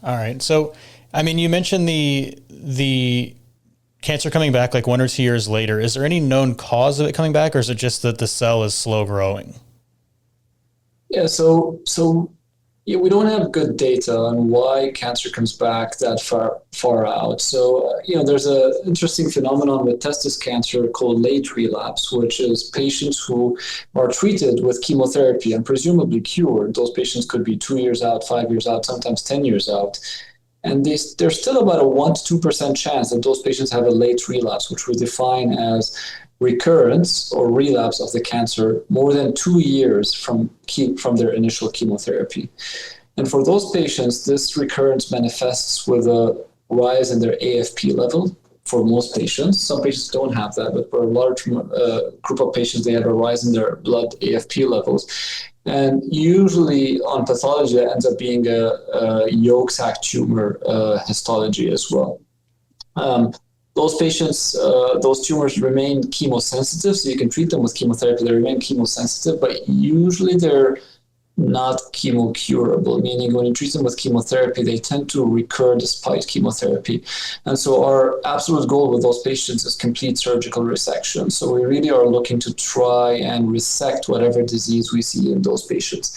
All right. So, I mean, you mentioned the cancer coming back like 1 or 2 years later. Is there any known cause of it coming back, or is it just that the cell is slow growing? Yeah, yeah, we don't have good data on why cancer comes back that far out. There's a interesting phenomenon with testis cancer called late relapse, which is patients who are treated with chemotherapy and presumably cured. Those patients could be 2 years out, 5 years out, sometimes 10 years out. And there's still about a 1 to 2% chance that those patients have a late relapse, which we define as recurrence or relapse of the cancer more than 2 years from their initial chemotherapy. And for those patients, this recurrence manifests with a rise in their AFP level. For most patients, some patients don't have that, but for a large group of patients, they have a rise in their blood AFP levels. And usually on pathology, that ends up being a yolk sac tumor histology as well. Those patients, those tumors remain chemosensitive, so you can treat them with chemotherapy. They remain chemosensitive, but usually they're not chemo-curable, meaning when you treat them with chemotherapy, they tend to recur despite chemotherapy. And so our absolute goal with those patients is complete surgical resection. So we really are looking to try and resect whatever disease we see in those patients.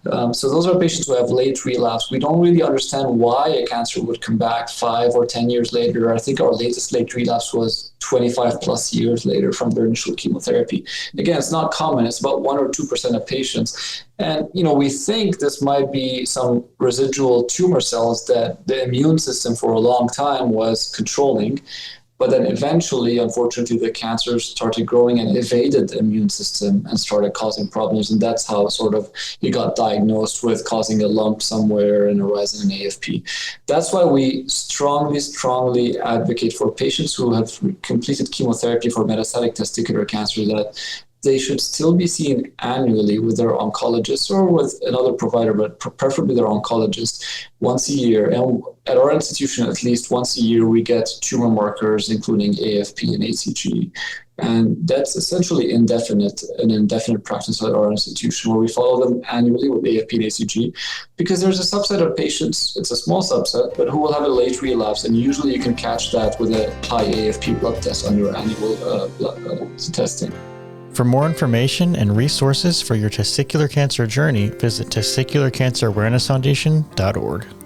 So those are patients who have late relapse. We don't really understand why a cancer would come back 5 or 10 years later. I think our latest late relapse was 25 plus years later from their initial chemotherapy. Again, it's not common. It's about 1 or 2% of patients. And, we think this might be some residual tumor cells that the immune system for a long time was controlling. But then eventually, unfortunately, the cancer started growing and evaded the immune system and started causing problems. And that's how sort of he got diagnosed with causing a lump somewhere and a rise in an AFP. That's why we strongly advocate for patients who have completed chemotherapy for metastatic testicular cancer that they should still be seen annually with their oncologist or with another provider, but preferably their oncologist once a year. And at our institution, at least once a year, we get tumor markers, including AFP and ACG. And that's essentially an indefinite practice at our institution where we follow them annually with AFP and ACG because there's a subset of patients, it's a small subset, but who will have a late relapse. And usually you can catch that with a high AFP blood test on your annual blood testing. For more information and resources for your testicular cancer journey, visit testicularcancerawarenessfoundation.org.